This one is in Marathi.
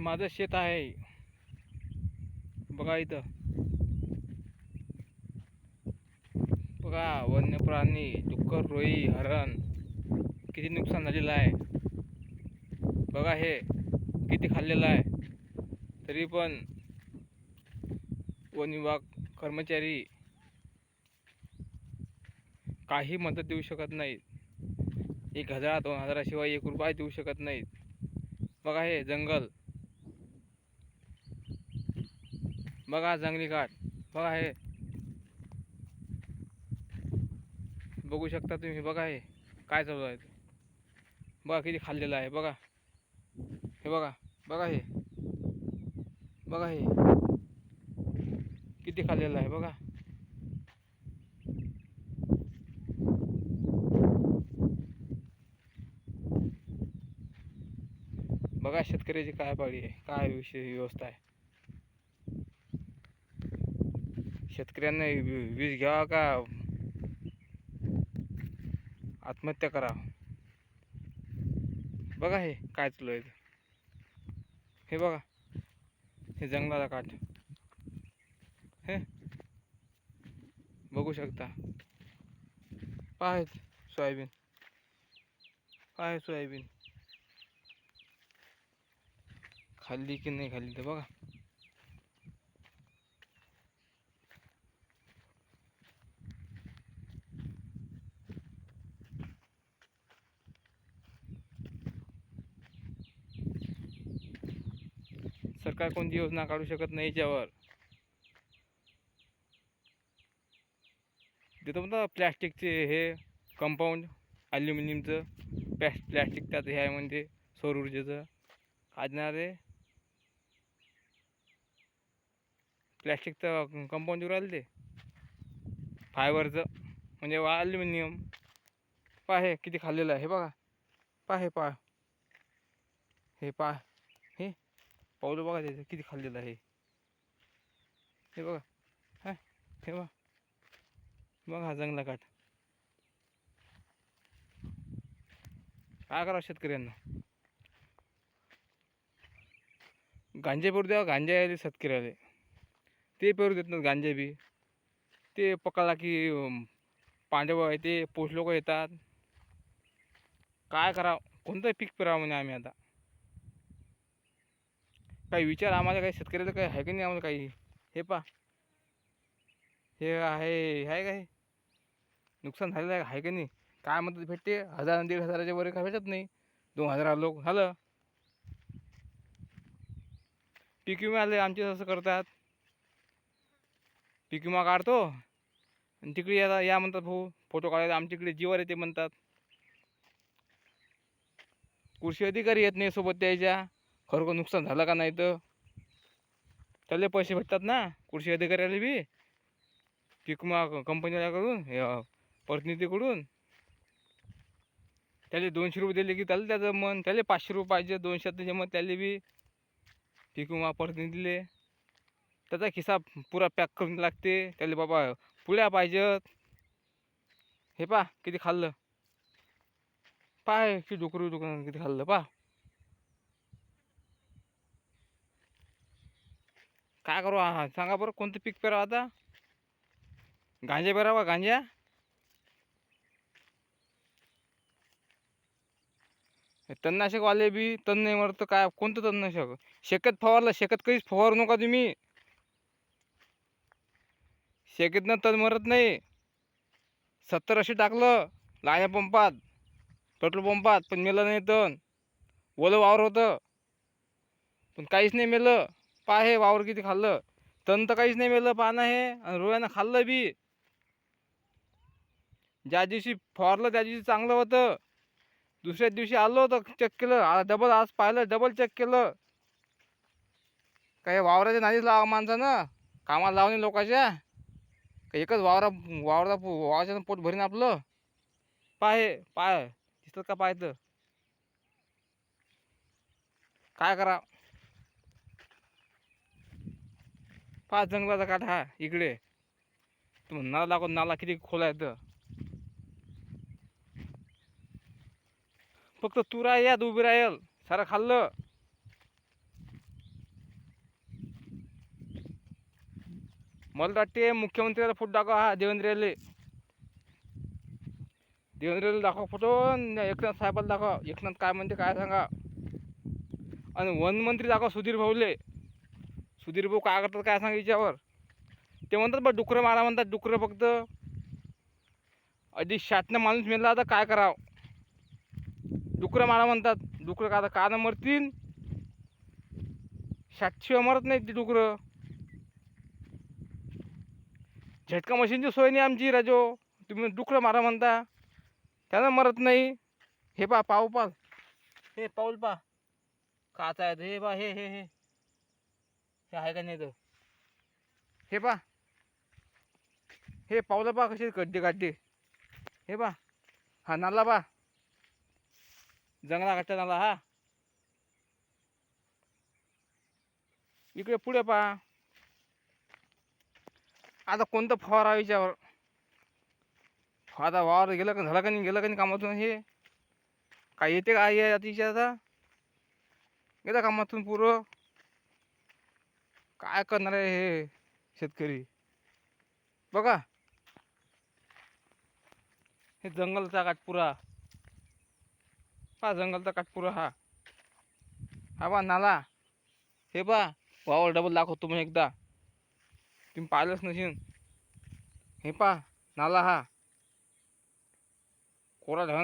माझं शेत आहे बघा. इथं बघा, वन्य प्राणी, डुक्कर, रोई, हरण किती नुकसान झालेलं आहे बघा. हे किती खाल्लेलं आहे, तरी पण वन विभाग कर्मचारी काही मदत देऊ शकत नाहीत. 1,000 2,000 शिवाय 1 रुपया देऊ शकत नाहीत बघा. हे जंगल बघा, जंगली काठ बघा. हे बघू शकता तुम्ही बघा. हे काय चालू आहे बघा. किती खाल्लेलं आहे बघा. हे बघा बघा. हे बघा. हे किती खाल्लेलं आहे बघा. बघा शेतकऱ्याची काय पाळी आहे, काय विषय व्यवस्था आहे. शेतकऱ्यांना वीज घ्यावा का आत्महत्या करा बघा. हे काय चालू आहे हे बघा. हे जंगलाचा काठ हे बघू शकता. पहा सोयाबीन, पहा सोयाबीन खाल्ली की नाही खाल्ली ते बघा. सरकार कोणती योजना काढू शकत नाही याच्यावर. देतो म्हणता प्लॅस्टिकचे हे कंपाऊंड, ॲल्युमिनियमचं प्लॅस्टिक त्यात हे आहे म्हणजे सौर ऊर्जेचं काढणारे प्लॅस्टिकचं कंपाऊंड देऊ राहिले ते फायबरचं म्हणजे ॲल्युमिनियम. पहा हे किती खाल्लेलं आहे हे बघा. पहा हे पहा. हे पहा. हे पावलं बघा त्याचं किती खाल्लेलं आहे हे बघा. हा हे बघा. बघा जंगला काठ. काय करावं शेतकऱ्यांना. गांजे पेरू द्यावं, गांजा यायले शेतकऱ्याले ते पेरू देत नाहीत. गांजा बी ते पकडला की पांडव आहे ते पोस्ट लोक येतात. काय करावं, कोणतं पीक पेरावं म्हणे आम्ही आता. काही विचार आम्हाला, काही शेतकऱ्याला काही आहे की नाही आम्हाला काही. हे पा हे आहे काय नुकसान झालेलं आहे की नाही. काय मदत भेटते 1,000 1,500 वर काय भेटत नाही. 2,000 लोक झालं. पीक विमा आले आमचे असं करतात. पीक विमा काढतो आणि तिकडे या म्हणतात भाऊ फोटो काढायला. आमच्याकडे जीवर येते म्हणतात. कृषी अधिकारी येत नाही सोबत त्याच्या. खरोखर नुकसान झालं का नाही तर त्याला पैसे भेटतात ना कृषी अधिकाऱ्याला बी पीक विमा कंपनीकडून प्रतिनिधीकडून. त्याला 200 रुपये दिले की त्याला त्याचं मन. त्याला 500 रुपये पाहिजे, 200 जमत त्याला बी पीक विमा प्रतिनिधीले. त्याचा खिसा पुरा पॅक करून लागते त्याला. बाबा पुळ्या पाहिजेत. हे पा किती खाल्लं. पाय की डुकरू किती खाल्लं पा. काय करू सांगा बरं, कोणतं पीक पेरावं आता. गांजा पेरावा गांजा. तणनाशकवाले बी तण नाही मरत. काय कोणतं तणनाशक शेकत फवारलं. शेकत काहीच फवारू नका तुम्ही. शेकतनं तण मरत नाही. 70 टाकलं लाण्या पंपात, पेट्रोल पंपात, पण मेलं नाही तण. ओलं वावर होतं पण काहीच नाही मेलं. पहा हे वावर किती खाल्लं. तण तर काहीच नाही मेलं पानं हे. आणि रोयानं खाल्लं बी. ज्या दिवशी फवारलं त्या दिवशी चांगलं होतं. दुसऱ्या दिवशी आलो होतं चेक केलं. डबल आज पाहिलं, डबल चेक केलं. काही वावराच्या नादीच लावा माणसानं. कामाला लावणे लोकांच्या. एकच वावराचं पोट भरीन आपलं. पाय दिसतं का पाय तर काय करा. पहा जंगलाचा काठ हा इकडे. तुम्ही नाला दाखवत, नाला किती खोला आहे तर. फक्त तुरा यात उभी राहील. सारं खाल्लं. मला वाटते मुख्यमंत्र्याला फोटो दाखवा हा देवेंद्रले दाखवा फोटो. एकनाथ साहेबाला दाखवा. एकनाथ काय म्हणते काय सांगा. आणि वनमंत्री दाखवा सुधीर भाऊले. सुधीर भाऊ काय करतात काय सांगा याच्यावर. ते म्हणतात बा डुकरं मारा म्हणतात. डुकरं फक्त आधी शाटनं माणूस मेला आता काय करावं. डुकरं मारा म्हणतात. डुकरं का आता कानं मरतील. शाटशिवाय मरत नाहीत ती डुकरं. झटका मशीनची सोय नाही आमची राजो. तुम्ही डुकरं मारा म्हणता त्यानं मरत नाही. हे पा पाऊ पा हे पाऊल पा काचा आहे हे पा हे हे हे हे आहे का नाही तर हे पा हे पावलं पा कसे गड्डे गाड्डे. हे पा हा नाला पा जंगला काढता नाला हा. इकडे पुढे पा. आता कोणतं फवारा याच्यावर. आता वावर गेलं का झालं का नाही गेलं का नाही कामातून. हे काय येते का आहे अतिशय आता गेलं कामातून पुरं. काय करणार आहे हे शेतकरी. बघा हे जंगलचा काटपुरा पा. जंगलचा काटपुरा हा हा बा नाला. हे पा वावर डबल दाखवतो मग एकदा तुम्ही पाहिलंच नसेल. हे पा नाला हा कोरा ढग